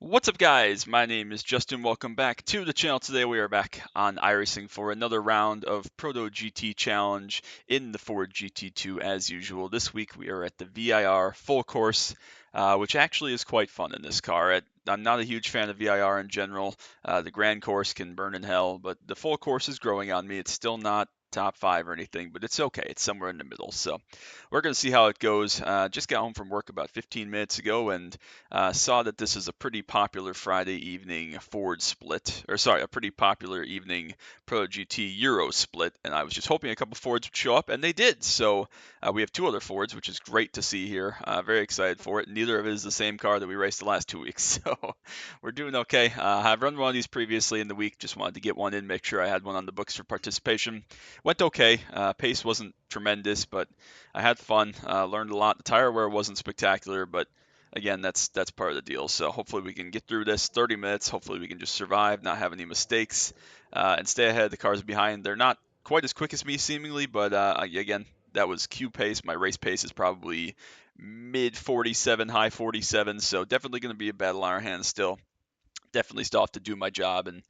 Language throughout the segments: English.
What's up, guys? My name is Justin. Welcome back to the channel. Today we are back on iRacing for another round of Proto-GT Challenge in the Ford GT2 as usual. This week we are at the VIR full course, which actually is quite fun in this car. I'm not a huge fan of VIR in general. The grand course can burn in hell, but the full course is growing on me. It's still not top 5 or anything, but it's okay. It's somewhere in the middle. So we're going to see how it goes. Just got home from work about 15 minutes ago and saw that this is a pretty popular Friday evening Ford split, or sorry, a pretty popular evening Proto-GT Euro split, and I was just hoping a couple Fords would show up, and they did. So we have two other Fords, which is great to see here. Very excited for it. Neither of it is the same car that we raced the last 2 weeks, so we're doing okay. I've run one of these previously in the week. Just wanted to get one in, make sure I had one on the books for participation. Went okay. Pace wasn't tremendous, but I had fun. Learned a lot. The tire wear wasn't spectacular, but again, that's part of the deal. So hopefully we can get through this 30 minutes. Hopefully we can just survive, not have any mistakes, and stay ahead. The cars behind, they're not quite as quick as me seemingly, but again, that was Q pace. My race pace is probably mid 47, high 47. So definitely going to be a battle on our hands still. Definitely still have to do my job and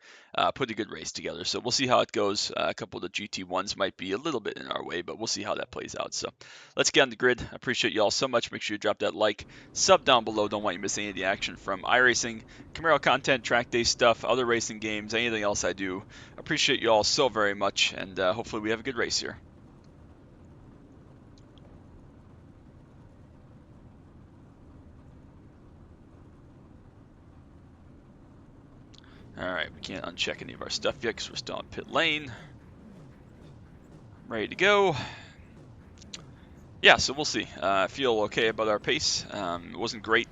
put a good race together. So we'll see how it goes. A couple of the GT1s might be a little bit in our way, but we'll see how that plays out. So let's get on the grid. I appreciate you all so much. Make sure you drop that like, sub down below. Don't want you to miss any of the action from iRacing, Camaro content, track day stuff, other racing games, anything else I do. Appreciate you all so very much, and hopefully we have a good race here. All right, we can't uncheck any of our stuff yet because we're still on pit lane. Ready to go. Yeah, so we'll see. I feel okay about our pace. It wasn't great,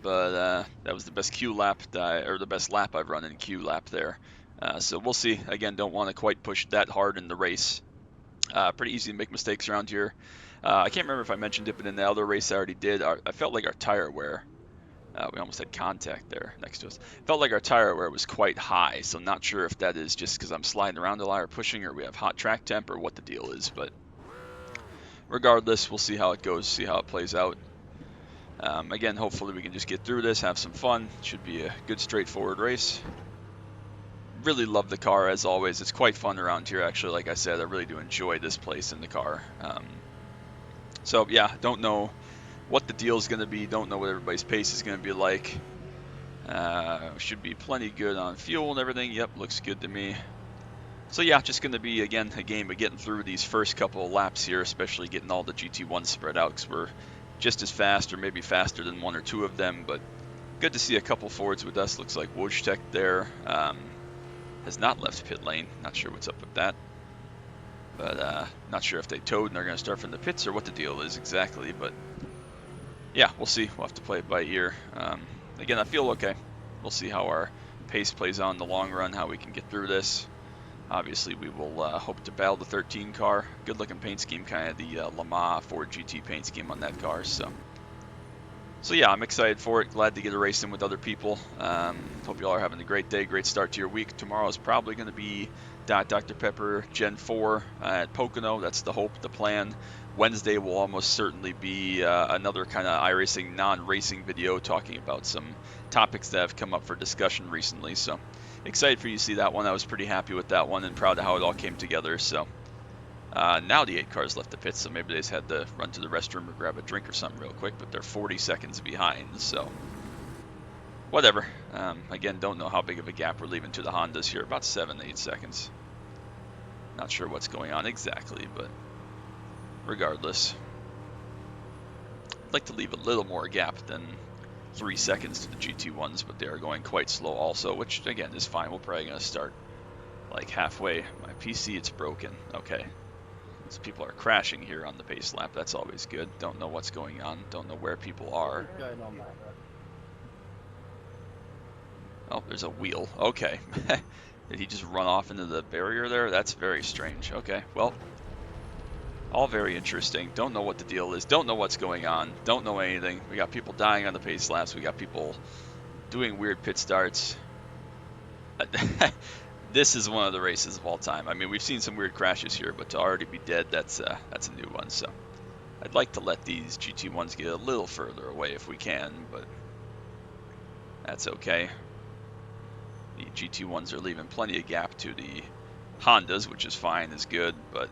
but that was the best Q lap or the best lap I've run in Q lap there. So we'll see. Again, don't want to quite push that hard in the race. Pretty easy to make mistakes around here. I can't remember if I mentioned it, but in the other race I already did. I felt like our tire wear. We almost had contact there next to us. Felt like our tire wear was quite high, so not sure if that is just because I'm sliding around a lot or pushing, or we have hot track temp, or what the deal is. But regardless, we'll see how it goes, see how it plays out. Again, hopefully we can just get through this, have some fun. Should be a good, straightforward race. Really love the car, as always. It's quite fun around here, actually. Like I said, I really do enjoy this place in the car. So, yeah, don't know what the deal is going to be. Don't know what everybody's pace is going to be like. Should be plenty good on fuel and everything. Yep, looks good to me. So yeah, just going to be, again, a game of getting through these first couple of laps here, especially getting all the GT1s spread out, because we're just as fast, or maybe faster than one or two of them. But good to see a couple Fords with us. Looks like Wojtek there has not left pit lane. Not sure what's up with that. But not sure if they towed and they're going to start from the pits or what the deal is exactly. But yeah, we'll see. We'll have to play it by ear. Again, I feel okay. We'll see how our pace plays out in the long run, how we can get through this. Obviously, we will hope to battle the 13 car. Good looking paint scheme, kind of the Le Mans Ford GT paint scheme on that car. So yeah, I'm excited for it. Glad to get a race in with other people. Hope you all are having a great day, great start to your week. Tomorrow is probably going to be Dr. Pepper Gen 4 at Pocono. That's the hope, the plan. Wednesday will almost certainly be another kind of iRacing non-racing video talking about some topics that have come up for discussion recently. So excited for you to see that one. I was pretty happy with that one and proud of how it all came together. So now the 8 cars left the pits, so maybe they just had to run to the restroom or grab a drink or something real quick, but they're 40 seconds behind, so whatever. Again, don't know how big of a gap we're leaving to the Hondas here, about 7-8 seconds. Not sure what's going on exactly, but regardless. I'd like to leave a little more gap than 3 seconds to the GT1s, but they are going quite slow also, which again is fine. We're probably going to start like halfway. My PC, it's broken. Okay. So people are crashing here on the pace lap. That's always good. Don't know what's going on. Don't know where people are. Oh, there's a wheel. Okay. Did he just run off into the barrier there? That's very strange. Okay, well, all very interesting. Don't know what the deal is. Don't know what's going on. Don't know anything. We got people dying on the pace laps. We got people doing weird pit starts. This is one of the races of all time. I mean, we've seen some weird crashes here, but to already be dead, that's a new one. So I'd like to let these GT1s get a little further away if we can, but That's okay. The GT1s are leaving plenty of gap to the Hondas, which is fine, is good, but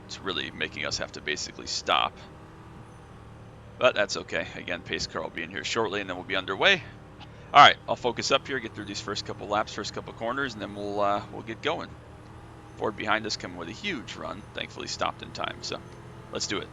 it's really making us have to basically stop. But that's okay. Again, pace car will be in here shortly, and then we'll be underway. All right, I'll focus up here, get through these first couple laps, first couple corners, and then we'll get going. Ford behind us coming with a huge run. Thankfully stopped in time, so let's do it.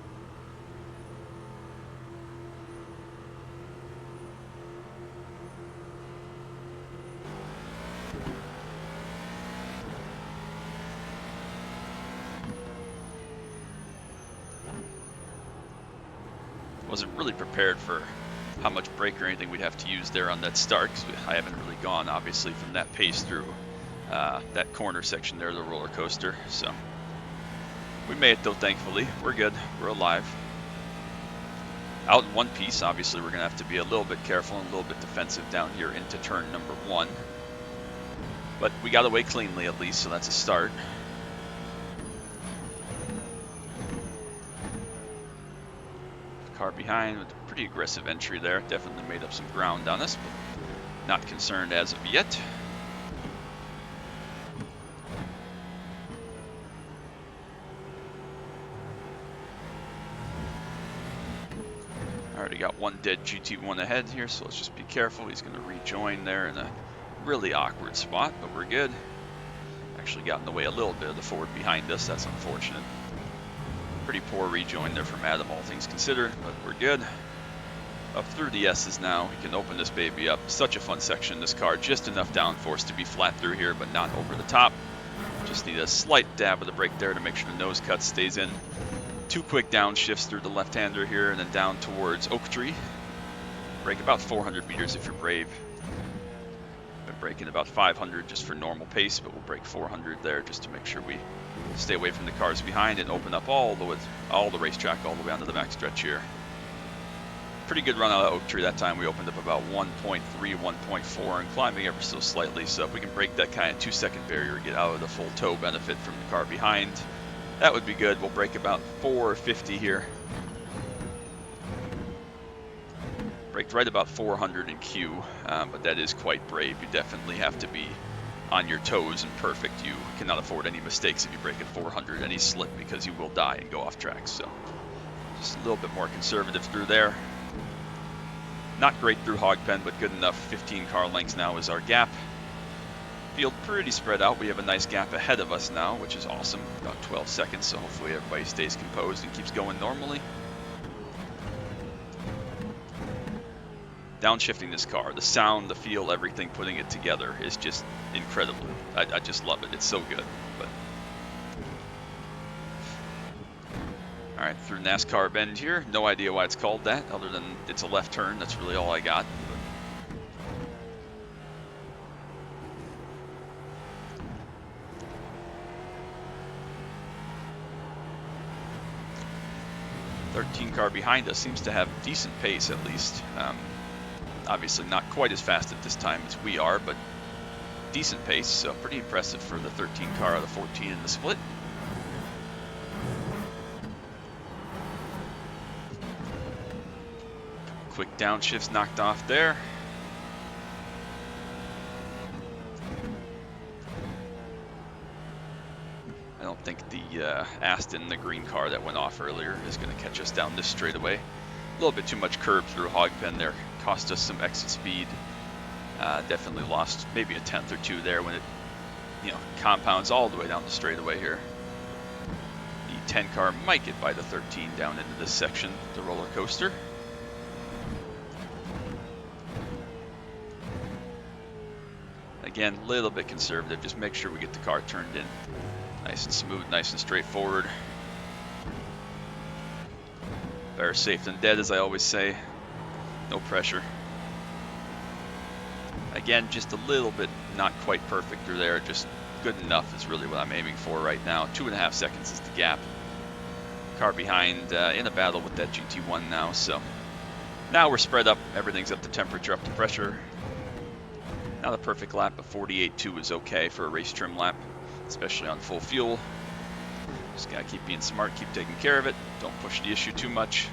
Wasn't really prepared for how much brake or anything we'd have to use there on that start, because I haven't really gone, obviously, from that pace through that corner section there, the roller coaster. So we made it, though, thankfully. We're good. We're alive. Out in one piece, obviously, we're going to have to be a little bit careful and a little bit defensive down here into turn number 1. But we got away cleanly, at least, so that's a start. Car behind with a pretty aggressive entry there. Definitely made up some ground on us, but not concerned as of yet. Already got one dead GT1 ahead here, so let's just be careful. He's going to rejoin there in a really awkward spot, but we're good. Actually got in the way a little bit of the Ford behind us. That's unfortunate. Pretty poor rejoin there from Adam, all things considered, but we're good. Up through the S's now. We can open this baby up. Such a fun section in this car. Just enough downforce to be flat through here, but not over the top. Just need a slight dab of the brake there to make sure the nose cut stays in. 2 quick downshifts through the left-hander here, and then down towards Oak Tree. Brake about 400 meters if you're brave. Been braking about 500 just for normal pace, but we'll brake 400 there just to make sure we stay away from the cars behind and open up all the racetrack all the way onto the back stretch here. Pretty good run out of Oak Tree that time. We opened up about 1.3, 1.4 and climbing ever so slightly. So if we can break that kind of 2-second barrier, get out of the full tow benefit from the car behind, that would be good. We'll break about 450 here. Braked right about 400 in Q, but that is quite brave. You definitely have to be on your toes and perfect. You cannot afford any mistakes if you brake at 400, any slip, because you will die and go off track. So just a little bit more conservative through there. Not great through Hogpen, but good enough. 15 car lengths now is our gap. Field pretty spread out. We have a nice gap ahead of us now, which is awesome. About 12 seconds, so hopefully everybody stays composed and keeps going normally. Downshifting this car, the sound, the feel, everything, putting it together is just incredible. I just love it. It's so good. But all right, through NASCAR Bend here. No idea why it's called that, other than it's a left turn. That's really all I got. But 13 car behind us seems to have decent pace, at least. Obviously not quite as fast at this time as we are, but decent pace, so pretty impressive for the 13 car out of 14 in the split. Quick downshifts knocked off there. I don't think the Aston, the green car that went off earlier, is going to catch us down this straightaway. A little bit too much curb through Hogpen there. Cost us some exit speed. Definitely lost maybe a tenth or two there when it, compounds all the way down the straightaway here. The 10 car might get by the 13 down into this section, the roller coaster. Again, a little bit conservative. Just make sure we get the car turned in nice and smooth, nice and straightforward. Better safe than dead, as I always say. No pressure. Again, just a little bit not quite perfect through there. Just good enough is really what I'm aiming for right now. 2.5 seconds is the gap. Car behind in a battle with that GT1 now. So now we're spread up. Everything's up to temperature, up to pressure. Not a perfect lap, but 48.2 is okay for a race trim lap, especially on full fuel. Just gotta keep being smart, keep taking care of it. Don't push the issue too much.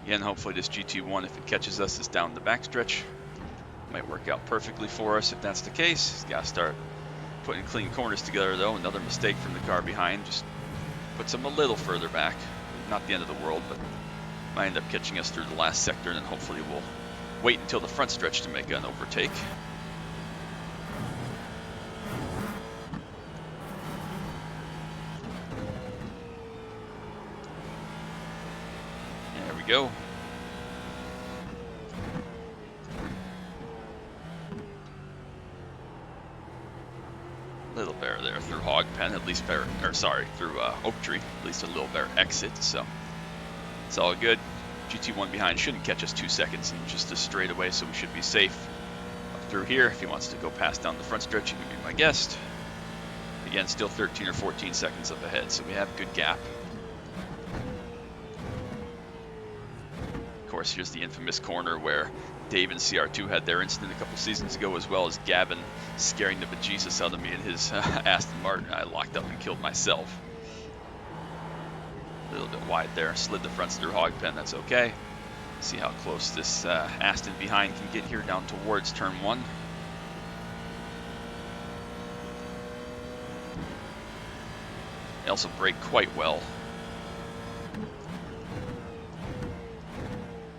Again, hopefully this GT1, if it catches us, is down the backstretch. Might work out perfectly for us if that's the case. Got to start putting clean corners together though. Another mistake from the car behind. Just puts them a little further back. Not the end of the world, but might end up catching us through the last sector, and then hopefully we'll wait until the front stretch to make an overtake. There we go. Little better there through Hog Pen, at least better, or sorry, through Oak Tree, at least a little better exit, so it's all good. GT1 behind shouldn't catch us 2 seconds and just a straightaway, so we should be safe. Up through here, if he wants to go past down the front stretch, he can be my guest. Again, still 13 or 14 seconds up ahead, so we have good gap. Of course, here's the infamous corner where Dave and CR2 had their incident a couple seasons ago, as well as Gavin scaring the bejesus out of me in his Aston Martin. I locked up and killed myself. A little bit wide there. Slid the fronts through Hog Pen. That's okay. See how close this Aston behind can get here down towards turn 1. They also brake quite well.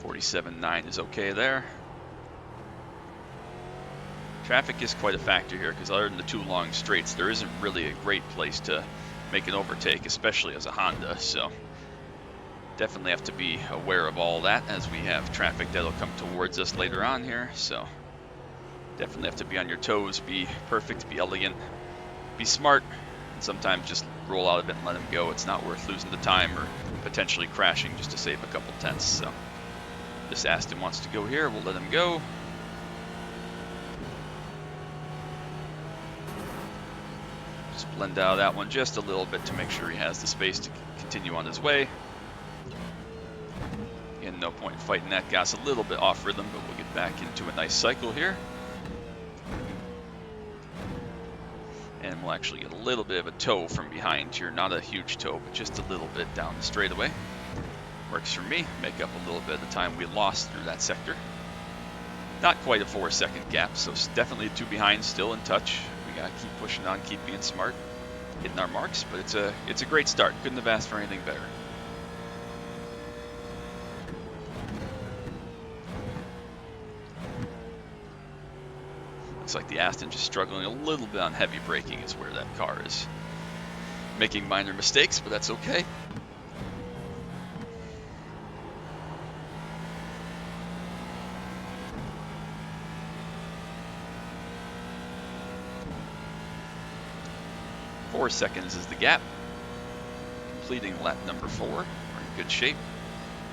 47.9 is okay there. Traffic is quite a factor here because other than the 2 long straights, there isn't really a great place to make an overtake, especially as a Honda, so definitely have to be aware of all that as we have traffic that'll come towards us later on here, so definitely have to be on your toes, be perfect, be elegant, be smart, and sometimes just roll out of it and let him go. It's not worth losing the time or potentially crashing just to save a couple tenths, so this Aston wants to go here, we'll let him go. Just blend out that one just a little bit to make sure he has the space to continue on his way. Again, no point in fighting that. Gas a little bit off rhythm, but we'll get back into a nice cycle here. And we'll actually get a little bit of a toe from behind here. Not a huge toe, but just a little bit down the straightaway. Works for me. Make up a little bit of the time we lost through that sector. Not quite a 4-second gap, so definitely 2 behind, still in touch. We gotta keep pushing on, keep being smart, hitting our marks, but it's a great start. Couldn't have asked for anything better. Looks like the Aston just struggling a little bit on heavy braking is where that car is making minor mistakes, but that's okay. Four seconds is the gap. Completing lap number 4. We're in good shape.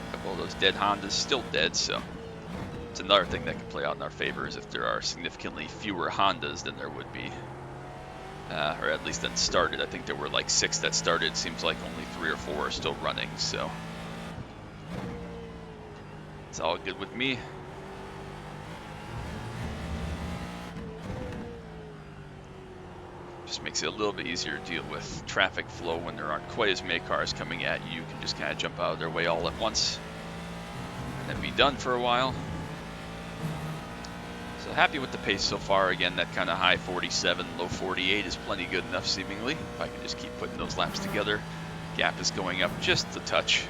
A couple of those dead Hondas still dead, so it's another thing that can play out in our favor is if there are significantly fewer Hondas than there would be, or at least that started. I think there were like 6 that started. Seems like only 3 or 4 are still running, so it's all good with me. Just makes it a little bit easier to deal with traffic flow when there aren't quite as many cars coming at you. You can just kind of jump out of their way all at once and then be done for a while. So happy with the pace so far. Again, that kind of high 47, low 48 is plenty good enough seemingly. If I can just keep putting those laps together. Gap is going up just a touch,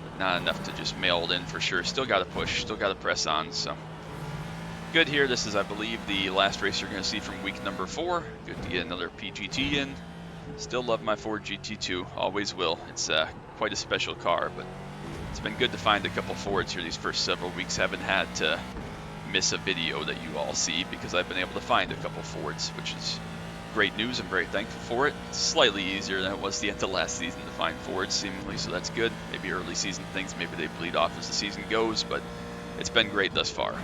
but not enough to just mail it in for sure. Still got to push, still got to press on, so good here. This is, I believe, the last race you're going to see from week number 4. Good to get another PGT in. Still love my Ford GT2, always will. It's quite a special car, but it's been good to find a couple Fords here these first several weeks. Haven't had to miss a video that you all see because I've been able to find a couple Fords, which is great news. I'm very thankful for it. It's slightly easier than it was the end of last season to find Fords, seemingly, so that's good. Maybe early season things, maybe they bleed off as the season goes, but it's been great thus far.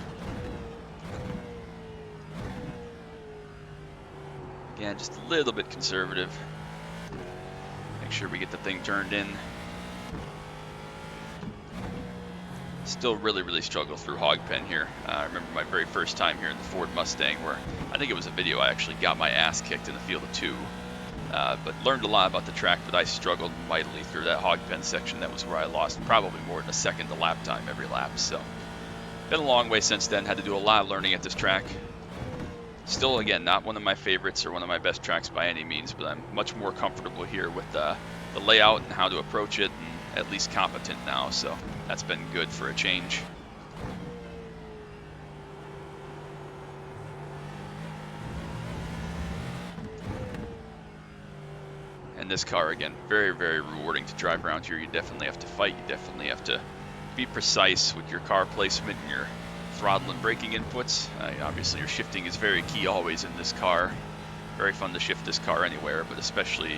Again, just a little bit conservative. Make sure we get the thing turned in. Still really struggle through Hog Pen here. I remember my very first time here in the Ford Mustang where I think it was a video I actually got my ass kicked in the field of 2. but learned a lot about the track, but I struggled mightily through that hog pen section. That was where I lost probably more than a second to lap time every lap. So been a long way since then. Had to do a lot of learning at this track. Still, again, not one of my favorites or one of my best tracks by any means, but I'm much more comfortable here with the layout and how to approach it, and at least competent now, so that's been good for a change. And this car, again, very, very rewarding to drive around here. You definitely have to fight. You definitely have to be precise with your car placement and your throttle and braking inputs. Obviously, your shifting is very key always in this car. Very fun to shift this car anywhere, but especially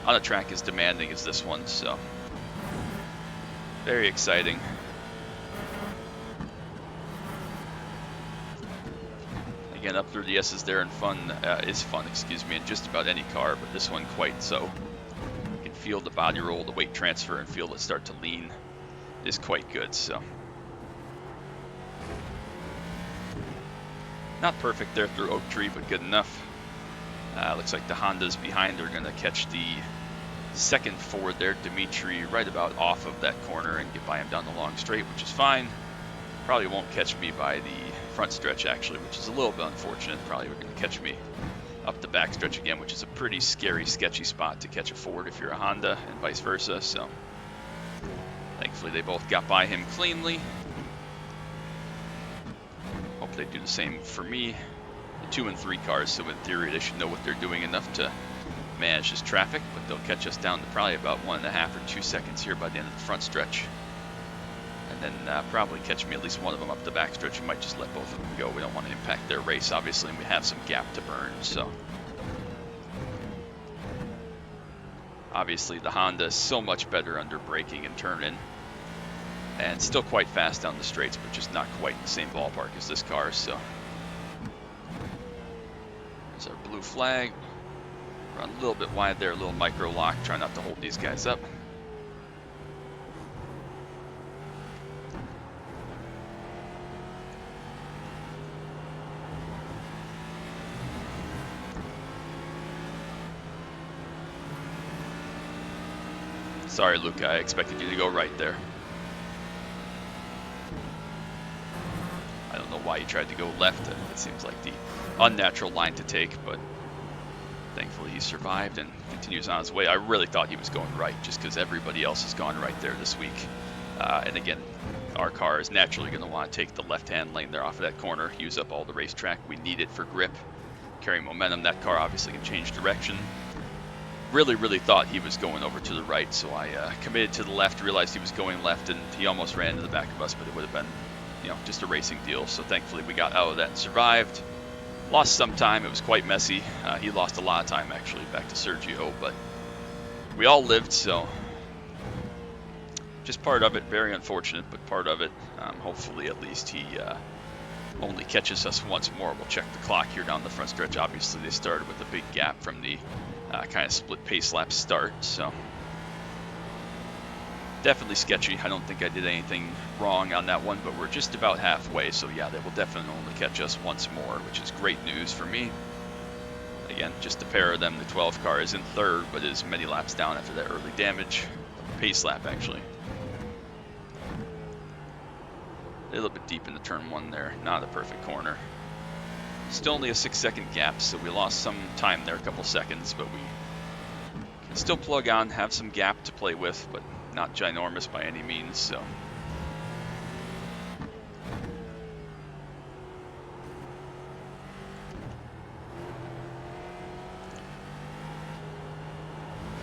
on a track as demanding as this one, so very exciting. Again, up through the S's there, and is fun, excuse me, in just about any car, but this one quite so. You can feel the body roll, the weight transfer, and feel it start to lean. It is quite good, so. Not perfect there through Oak Tree, but good enough. Looks like the Hondas behind are going to catch the second Ford there, Dimitri, right about off of that corner and get by him down the long straight, which is fine. Probably won't catch me by the front stretch, actually, which is a little bit unfortunate. Probably going to catch me up the back stretch again, which is a pretty scary, sketchy spot to catch a Ford if you're a Honda, and vice versa. So thankfully they both got by him cleanly. Hope they do the same for me. The 2 and 3 cars, so in theory they should know what they're doing enough to manage this traffic, but they'll catch us down to probably about 1.5 or 2 seconds here by the end of the front stretch. And then probably catch me at least one of them up the back stretch. We might just let both of them go. We don't want to impact their race, obviously, and we have some gap to burn. So obviously the Honda is so much better under braking and turn-in, and still quite fast down the straights, but just not quite in the same ballpark as this car. So there's our blue flag. Run a little bit wide there, a little micro lock. Try not to hold these guys up. Sorry, Luca, I expected you to go right there. I don't know why you tried to go left. It seems like the unnatural line to take, but thankfully he survived and continues on his way. I really thought he was going right just because everybody else has gone right there this week. And again, our car is naturally going to want to take the left-hand lane there off of that corner, use up all the racetrack. We need it for grip, carry momentum. That car obviously can change direction. Really thought he was going over to the right, so I committed to the left, realized he was going left, and he almost ran into the back of us, but it would have been, you know, just a racing deal. So thankfully we got out of that and survived. Lost some time. It was quite messy. He lost a lot of time, actually, back to Sergio, but we all lived, so just part of it. Very unfortunate, but part of it. Hopefully, at least he only catches us once more. We'll check the clock here down the front stretch. Obviously, they started with a big gap from the kind of split pace lap start, so definitely sketchy. I don't think I did anything wrong on that one, but we're just about halfway, so yeah, they will definitely only catch us once more, which is great news for me. Again, just a pair of them. The 12 car is in third, but is many laps down after that early damage. Pace lap, actually. A little bit deep into turn 1 there. Not a perfect corner. Still only a 6-second gap, so we lost some time there, a couple seconds, but we can still plug on, have some gap to play with, but not ginormous by any means, so.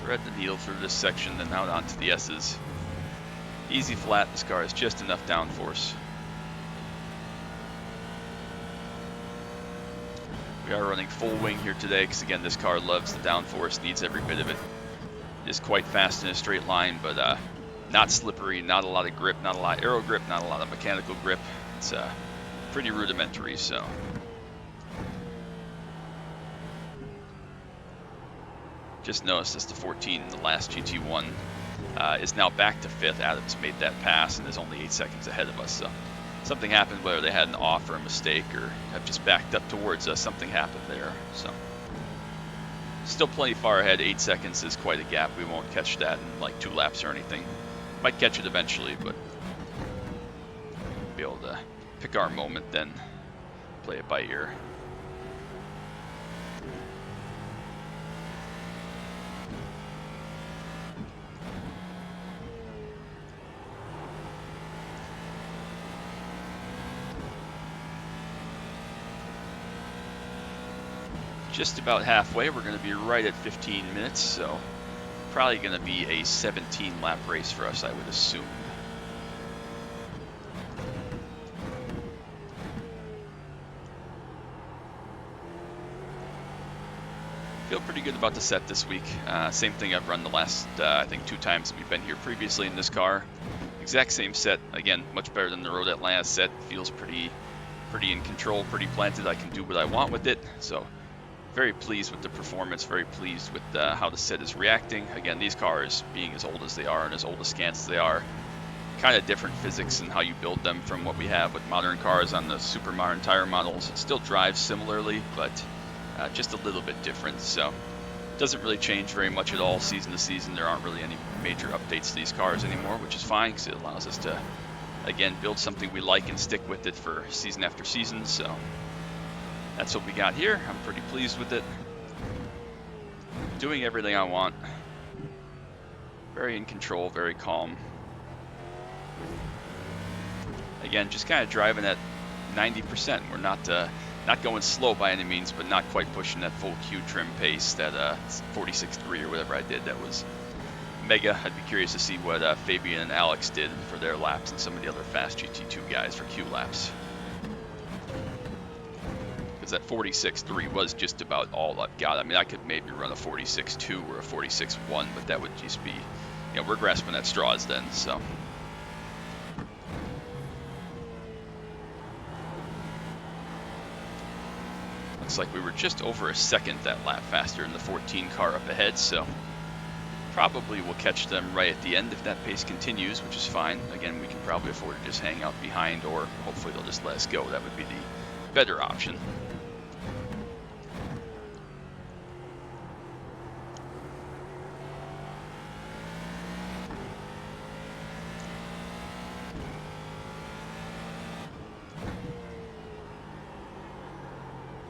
Thread the needle through this section, then out onto the S's. Easy flat, this car has just enough downforce. We are running full wing here today because, again, this car loves the downforce, needs every bit of it. It is quite fast in a straight line, but not slippery, not a lot of grip, not a lot of aero grip, not a lot of mechanical grip. It's pretty rudimentary, so. Just noticed this, the 14 in the last GT1 is now back to 5th. Adams made that pass and is only 8 seconds ahead of us, so. Something happened, whether they had an off or a mistake or have just backed up towards us. Something happened there. So Still plenty far ahead. 8 seconds is quite a gap. We won't catch that in like 2 laps or anything. Might catch it eventually, but be able to pick our moment then, play it by ear. Just about halfway. We're going to be right at 15 minutes, so probably going to be a 17 lap race for us, I would assume. Feel pretty good about the set this week. Same thing I've run the last, I think, 2 times that we've been here previously in this car. Exact same set. Again, much better than the Road Atlanta set. Feels pretty in control, pretty planted. I can do what I want with it. So very pleased with the performance. Very pleased with how the set is reacting. Again, these cars, being as old as they are and as old as scans as they are, kind of different physics and how you build them from what we have with modern cars on the super modern tire models. It still drives similarly, but just a little bit different. So it doesn't really change very much at all season to season. There aren't really any major updates to these cars anymore, which is fine because it allows us to, again, build something we like and stick with it for season after season. So that's what we got here. I'm pretty pleased with it. Doing everything I want. Very in control, very calm. Again, just kind of driving at 90%. We're not going slow by any means, but not quite pushing that full Q trim pace, that 46.3 or whatever I did. That was mega. I'd be curious to see what Fabian and Alex did for their laps and some of the other fast GT2 guys for Q laps. Because that 46.3 was just about all I've got. I mean, I could maybe run a 46.2 or a 46.1, but that would just be, you know, we're grasping at straws then, so. Looks like we were just over a second that lap faster than the 14 car up ahead, so probably we'll catch them right at the end if that pace continues, which is fine. Again, we can probably afford to just hang out behind, or hopefully they'll just let us go. That would be the better option.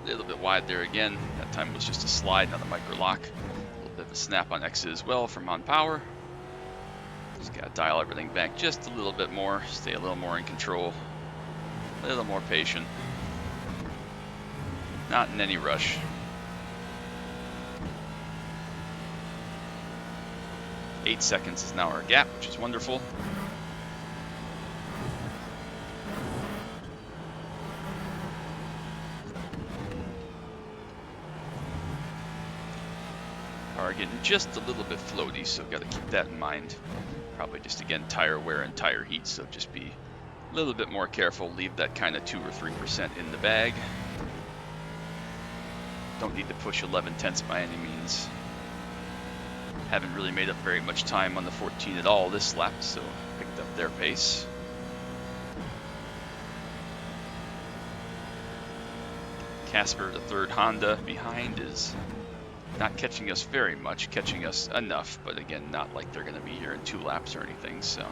A little bit wide there again. That time was just a slide, not a micro lock. A little bit of a snap on exit as well from on power. Just gotta dial everything back just a little bit more, stay a little more in control, a little more patient. Not in any rush. Eight seconds is now our gap, which is wonderful. Are getting just a little bit floaty, so got to keep that in mind. Probably just, again, tire wear and tire heat, so just be a little bit more careful. Leave that kind of 2 or 3% in the bag. Don't need to push 11/10 by any means. Haven't really made up very much time on the 14 at all this lap, so picked up their pace. Casper, the third Honda behind, is not catching us very much, catching us enough, but again, not like they're going to be here in 2 laps or anything, so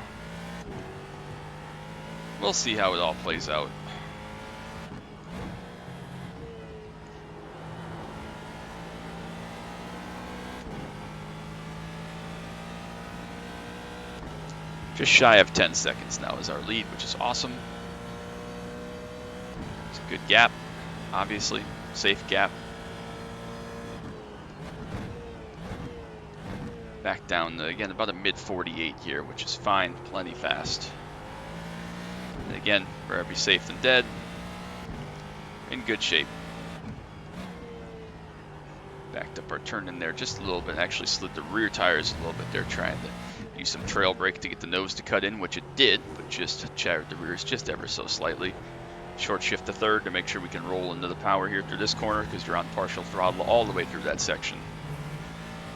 we'll see how it all plays out. Just shy of 10 seconds now is our lead, which is awesome. It's a good gap, obviously, safe gap. Back down, again, about a mid-48 here, which is fine, plenty fast. And again, rather be safe than dead. In good shape. Backed up our turn in there just a little bit, actually slid the rear tires a little bit there, trying to use some trail brake to get the nose to cut in, which it did, but just shattered the rears just ever so slightly. Short shift to third to make sure we can roll into the power here through this corner, because you're on partial throttle all the way through that section.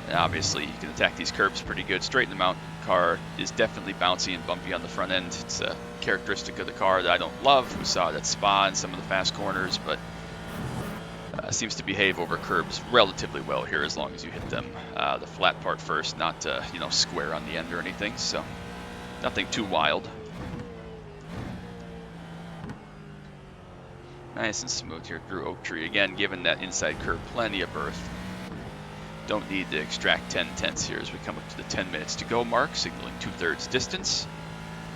And obviously, you can attack these curbs pretty good. Straighten them out. The car is definitely bouncy and bumpy on the front end. It's a characteristic of the car that I don't love. We saw it at Spa in some of the fast corners, but Seems to behave over curbs relatively well here, as long as you hit them the flat part first, not you know, square on the end or anything. So nothing too wild. Nice and smooth here through Oak Tree. Again, given that inside curve, plenty of berth. Don't need to extract 10 tenths here as we come up to the 10 minutes to go mark, signaling 2/3 distance.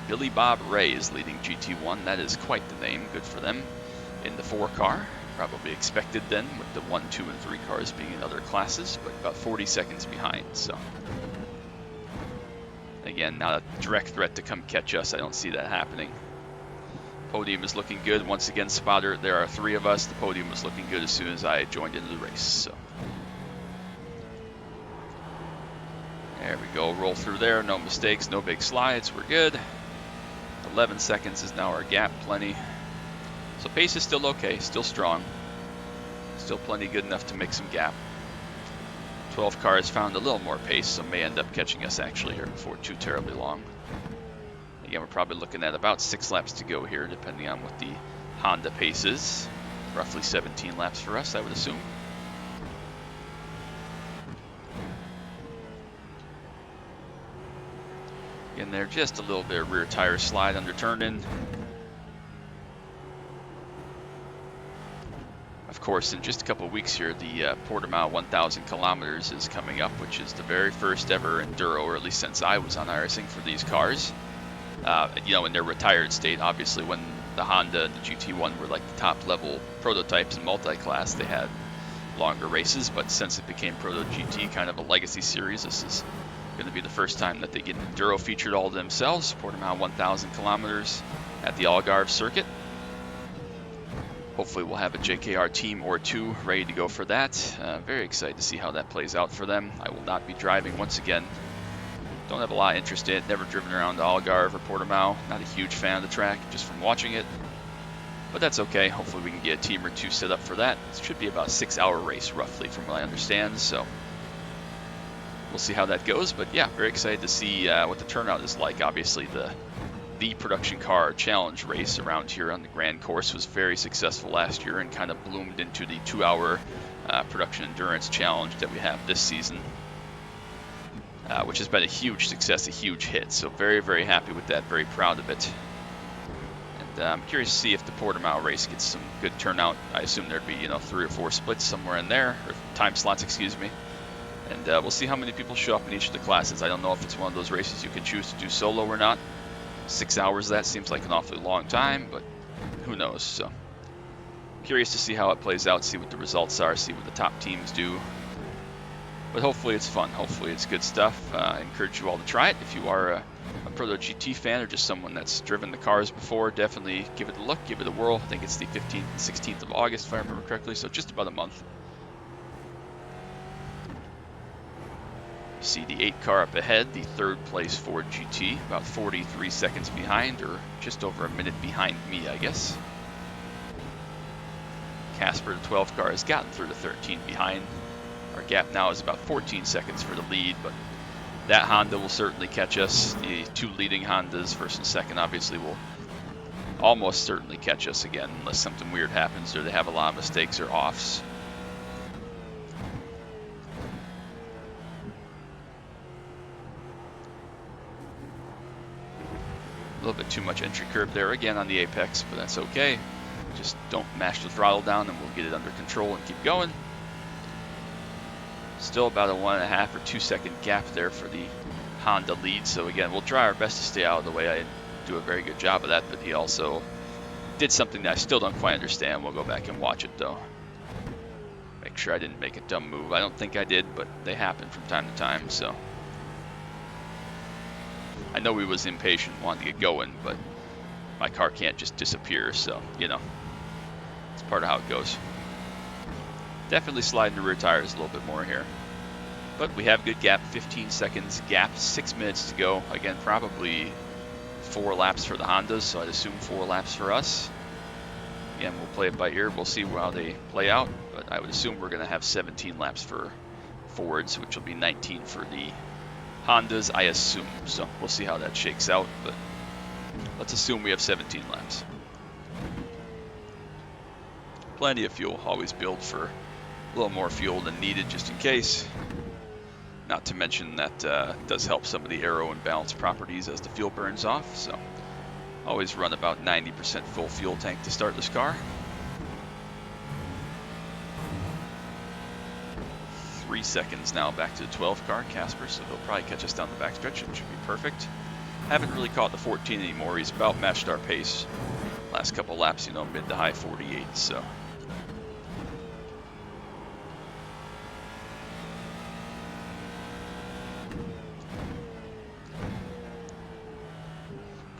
Billy Bob Ray is leading GT1. That is quite the name. Good for them in the 4 car. Probably expected then, with the 1, 2, and 3 cars being in other classes, but about 40 seconds behind. So again, not a direct threat to come catch us. I don't see that happening. Podium is looking good. Once again, spotter, there are 3 of us. The podium was looking good as soon as I joined into the race. So there we go. Roll through there. No mistakes, no big slides. We're good. 11 seconds is now our gap. Plenty. So pace is still okay, still strong. Still plenty good enough to make some gap. 12 cars found a little more pace, so may end up catching us actually here before too terribly long. Again, we're probably looking at about 6 laps to go here, depending on what the Honda pace is. Roughly 17 laps for us, I would assume. Again, there, just a little bit of rear tire slide under turn-in. Of course, in just a couple of weeks here, the Portimao 1,000 kilometers is coming up, which is the very first ever enduro, or at least since I was on iRacing, for these cars. You know, in their retired state, obviously, when the Honda and the GT1 were like the top level prototypes in multi-class, they had longer races, but since it became Proto-GT, kind of a legacy series, this is going to be the first time that they get enduro featured all to themselves. Portimao 1,000 kilometers at the Algarve circuit. Hopefully we'll have a JKR team or 2 ready to go for that. Very excited to see how that plays out for them. I will not be driving once again. Don't have a lot of interest in it. Never driven around the Algarve or Portimao. Not a huge fan of the track, just from watching it. But that's okay. Hopefully we can get a team or 2 set up for that. It should be about a 6-hour race, roughly, from what I understand. So we'll see how that goes. But yeah, very excited to see what the turnout is like. Obviously, the production car challenge race around here on the Grand Course was very successful last year and kind of bloomed into the 2-hour production endurance challenge that we have this season, which has been a huge success, a huge hit. So very, very happy with that, very proud of it. And I'm curious to see if the Portimao race gets some good turnout. I assume there'd be, you know, 3 or 4 splits somewhere in there, or time slots, excuse me. And we'll see how many people show up in each of the classes. I don't know if it's one of those races you can choose to do solo or not. 6 hours, that seems like an awfully long time, but who knows. So curious to see how it plays out, see what the results are, see what the top teams do. But hopefully it's fun, hopefully it's good stuff. I encourage you all to try it. If you are a Proto-GT fan or just someone that's driven the cars before, definitely give it a look, give it a whirl. I think it's the 15th and 16th of August, if I remember correctly, so just about a month. See the 8 car up ahead, the 3rd place Ford GT, about 43 seconds behind, or just over a minute behind me, I guess. Casper, the 12 car, has gotten through the 13 behind. Our gap now is about 14 seconds for the lead, but that Honda will certainly catch us. The 2 leading Hondas, 1st and 2nd, obviously will almost certainly catch us again, unless something weird happens or they have a lot of mistakes or offs. A little bit too much entry curve there again on the apex, but that's okay. Just don't mash the throttle down and we'll get it under control and keep going. Still about a 1.5 or 2 second gap there for the Honda lead. So again, we'll try our best to stay out of the way. I didn't do a very good job of that, but he also did something that I still don't quite understand. We'll go back and watch it though. Make sure I didn't make a dumb move. I don't think I did, but they happen from time to time, so. I know he was impatient, wanted to get going, but my car can't just disappear, so, you know, it's part of how it goes. Definitely sliding the rear tires a little bit more here. But we have good gap, 15 seconds gap, 6 minutes to go. Again, probably 4 laps for the Hondas, so I'd assume 4 laps for us. Again, we'll play it by ear. We'll see how they play out, but I would assume we're going to have 17 laps for Fords, which will be 19 for the Hondas, I assume. So we'll see how that shakes out, but let's assume we have 17 laps. plenty of fuel. Always build for a little more fuel than needed just in case. Not to mention that does help some of the aero and balance properties as the fuel burns off. So always run about 90% full fuel tank to start this car. 3 seconds now back to the 12 car, Casper, so he'll probably catch us down the backstretch. It should be perfect. Haven't really caught the 14 anymore. He's about matched our pace. Last couple laps, you know, mid to high 48, so.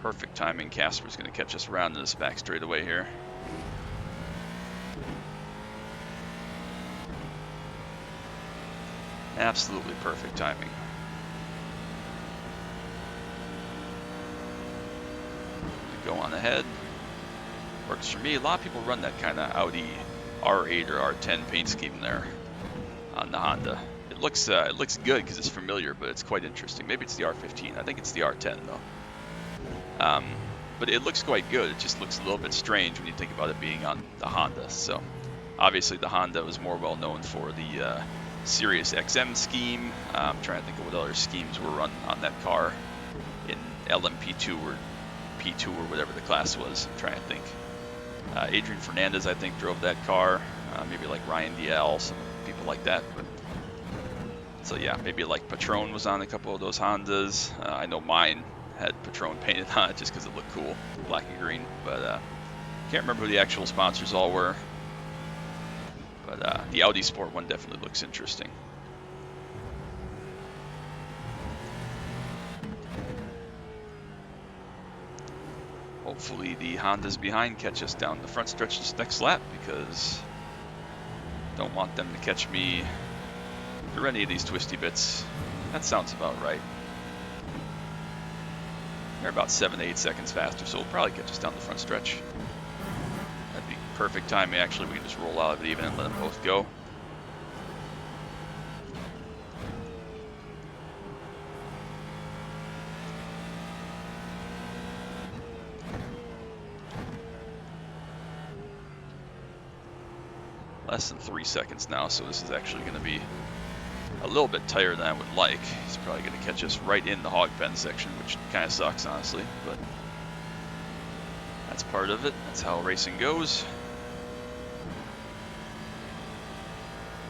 Perfect timing. Casper's going to catch us around this back straightaway here. Absolutely perfect timing. Go on ahead. Works for me. A lot of people run that kind of Audi R8 or R10 paint scheme there on the Honda. It looks good because it's familiar, but it's quite interesting. Maybe it's the R15. I think it's the R10 though. But it looks quite good. It just looks a little bit strange when you think about it being on the Honda. So obviously the Honda was more well known for the Sirius XM scheme. I'm trying to think of what other schemes were run on that car in LMP2 or P2 or whatever the class was. I'm trying to think. Adrian Fernandez, I think, drove that car. Maybe like Ryan DL, some people like that. But so yeah, maybe like Patron was on a couple of those Hondas. I know mine had Patron painted on it just because it looked cool, black and green. But can't remember who the actual sponsors all were. But the Audi Sport one definitely looks interesting. Hopefully the Hondas behind catch us down the front stretch this next lap, because don't want them to catch me through any of these twisty bits. That sounds about right. They're about 7 to 8 seconds faster, so we'll probably catch us down the front stretch. That'd be perfect timing, actually. We can just roll out of it even and let them both go. Less than 3 seconds now, so this is actually going to be a little bit tighter than I would like. He's probably going to catch us right in the hog pen section, which kind of sucks, honestly, but that's part of it. That's how racing goes.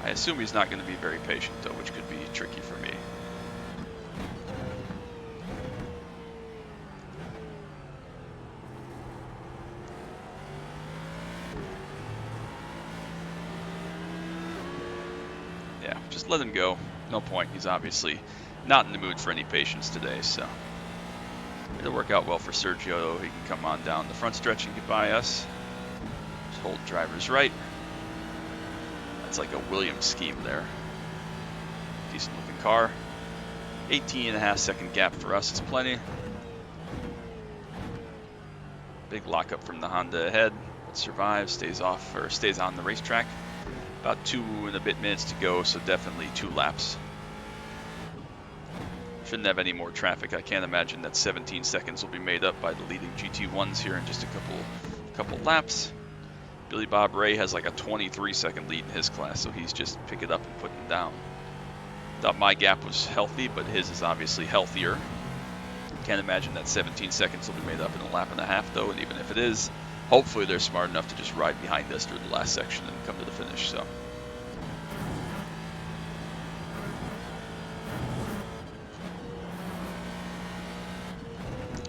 I assume he's not going to be very patient, though, which could be tricky for me. Yeah, just let him go. No point. He's obviously not in the mood for any patience today, so it'll work out well for Sergio. He can come on down the front stretch and get by us. Just hold driver's right. That's like a Williams scheme there. Decent looking car. 18.5 second gap for us is plenty. Big lockup from the Honda ahead. It survives, stays off, or stays on the racetrack. About 2 and a bit minutes to go, so definitely 2 laps. Shouldn't have any more traffic. I can't imagine that 17 seconds will be made up by the leading GT1s here in just a couple laps. Billy Bob Ray has like a 23-second lead in his class, so he's just pick it up and putting it down. Thought my gap was healthy, but his is obviously healthier. Can't imagine that 17 seconds will be made up in a lap and a half, though, and even if it is, hopefully they're smart enough to just ride behind us through the last section and come to the finish. So.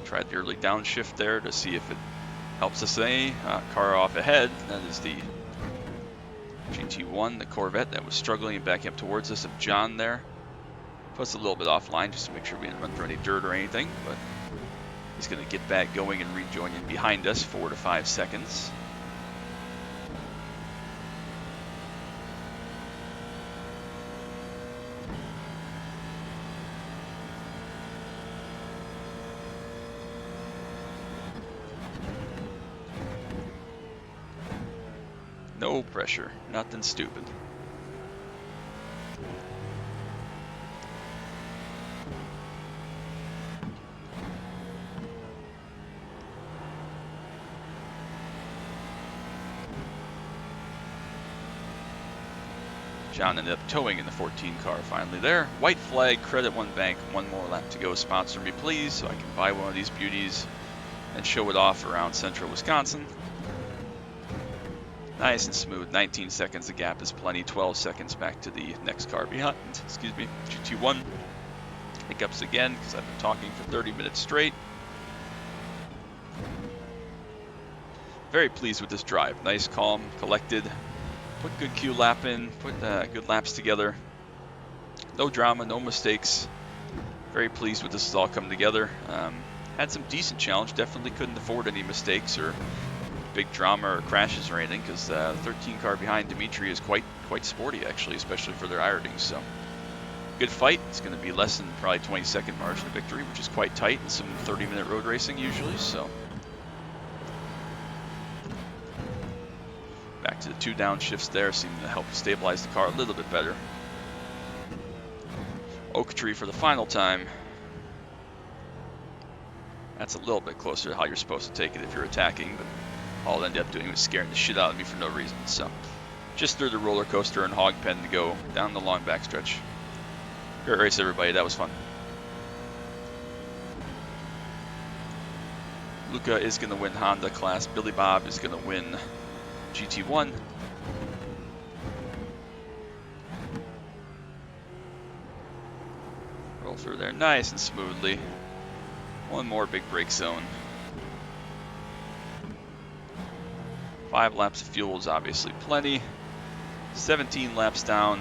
Tried the early downshift there to see if it helps us any. Car off ahead, that is the GT1, the Corvette that was struggling and backing up towards us, of John there. Puts a little bit offline just to make sure we didn't run through any dirt or anything, but he's going to get back going and rejoin in behind us, 4 to 5 seconds. No pressure, nothing stupid. John ended up towing in the 14 car finally there. White flag, credit one bank, one more lap to go. Sponsor me please so I can buy one of these beauties and show it off around central Wisconsin. Nice and smooth, 19 seconds, the gap is plenty, 12 seconds back to the next car behind, excuse me, GT1. Hiccups again because I've been talking for 30 minutes straight. Very pleased with this drive, nice, calm, collected, put good Q lap in, put good laps together. No drama, no mistakes. Very pleased with this has all come together. Had some decent challenge, definitely couldn't afford any mistakes or big drama or crashes or anything because the 13 car behind Dimitri is quite sporty actually, especially for their iRacing. So good fight. It's going to be less than probably 20-second margin of victory, which is quite tight in some 30-minute road racing usually. So back to the 2 downshifts there, seem to help stabilize the car a little bit better. Oak tree for the final time. That's a little bit closer to how you're supposed to take it if you're attacking, but all I ended up doing was scaring the shit out of me for no reason. So just threw the roller coaster and hog pen to go down the long backstretch. Great race, everybody. That was fun. Luca is going to win Honda class. Billy Bob is going to win GT1. Roll through there nice and smoothly. One more big brake zone. 5 laps of fuel is obviously plenty. 17 laps down.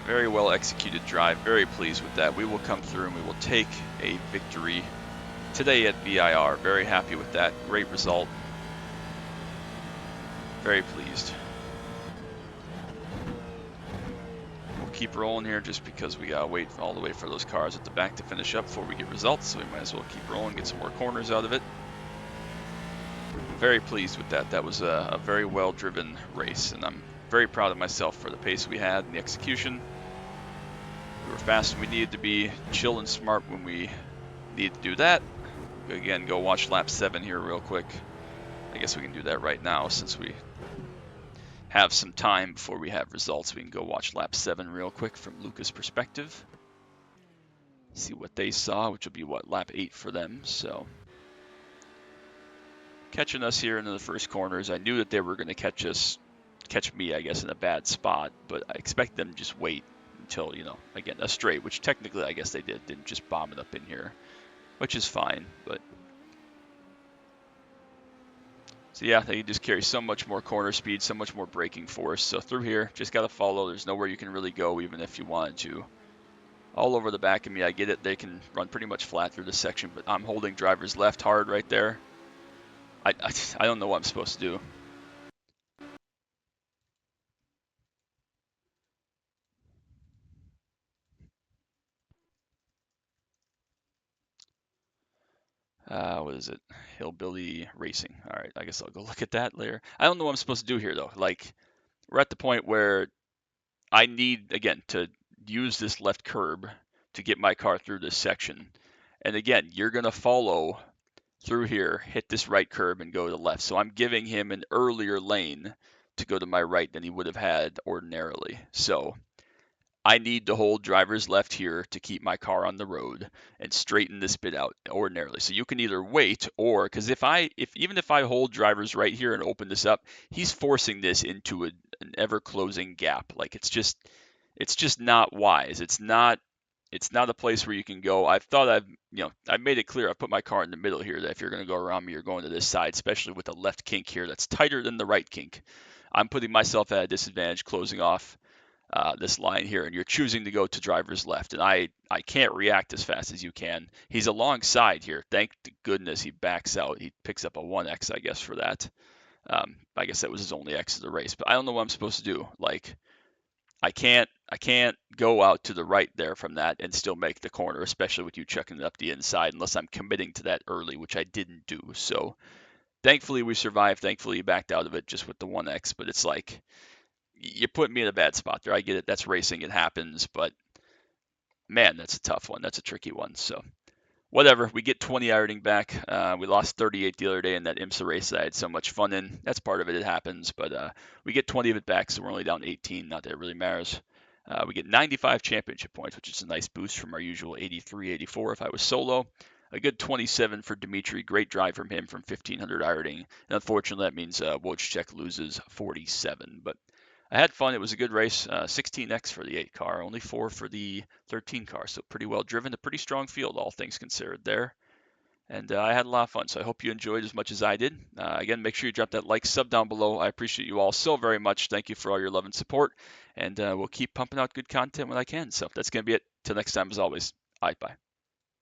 Very well executed drive. Very pleased with that. We will come through and we will take a victory today at VIR. Very happy with that. Great result. Very pleased. We'll keep rolling here just because we gotta wait all the way for those cars at the back to finish up before we get results. So we might as well keep rolling, get some more corners out of it. Very pleased with that. That was a very well driven race, and I'm very proud of myself for the pace we had and the execution. We were fast when we needed to be, chill and smart when we needed to do that. Again, go watch lap 7 here real quick. I guess we can do that right now since we have some time before we have results. We can go watch lap 7 real quick from Luca's perspective. See what they saw, which will be what, lap 8 for them. So catching us here into the first corners. I knew that they were going to catch me, I guess, in a bad spot, but I expect them to just wait until, you know, again, a straight, which technically I guess they didn't just bomb it up in here, which is fine. But so yeah, they just carry so much more corner speed, so much more braking force. So through here, just got to follow. There's nowhere you can really go, even if you wanted to. All over the back of me, I get it. They can run pretty much flat through this section, but I'm holding driver's left hard right there. I don't know what I'm supposed to do. What is it? Hillbilly Racing. All right, I guess I'll go look at that later. I don't know what I'm supposed to do here, though. Like, we're at the point where I need, again, to use this left curb to get my car through this section. And again, you're going to follow through here, hit this right curb, and go to the left. So I'm giving him an earlier lane to go to my right than he would have had ordinarily. So I need to hold driver's left here to keep my car on the road and straighten this bit out ordinarily. So you can either wait or, because even if I hold driver's right here and open this up, he's forcing this into an ever closing gap. Like it's just not wise. It's not a place where you can go. I've made it clear. I put my car in the middle here that if you're going to go around me, you're going to this side, especially with the left kink here that's tighter than the right kink. I'm putting myself at a disadvantage closing off this line here, and you're choosing to go to driver's left, and I can't react as fast as you can. He's alongside here. Thank goodness he backs out. He picks up a 1x, I guess, for that. I guess that was his only X of the race, but I don't know what I'm supposed to do. Like, I can't go out to the right there from that and still make the corner, especially with you checking it up the inside, unless I'm committing to that early, which I didn't do. So thankfully we survived. Thankfully he backed out of it just with the 1x, but it's like, you put me in a bad spot there. I get it. That's racing. It happens. But, man, that's a tough one. That's a tricky one. So whatever. We get 20 iRating back. We lost 38 the other day in that IMSA race that I had so much fun in. That's part of it. It happens, but we get 20 of it back, so we're only down 18. Not that it really matters. We get 95 championship points, which is a nice boost from our usual 83, 84 if I was solo. A good 27 for Dimitri. Great drive from him from 1500 iRating. And unfortunately, that means Wojciech loses 47. But I had fun. It was a good race. 16x for the 8 car, only 4 for the 13 car. So pretty well driven. A pretty strong field, all things considered there. And I had a lot of fun. So I hope you enjoyed as much as I did. Again, make sure you drop that like, sub down below. I appreciate you all so very much. Thank you for all your love and support. And we'll keep pumping out good content when I can. So that's going to be it. Till next time, as always. Bye.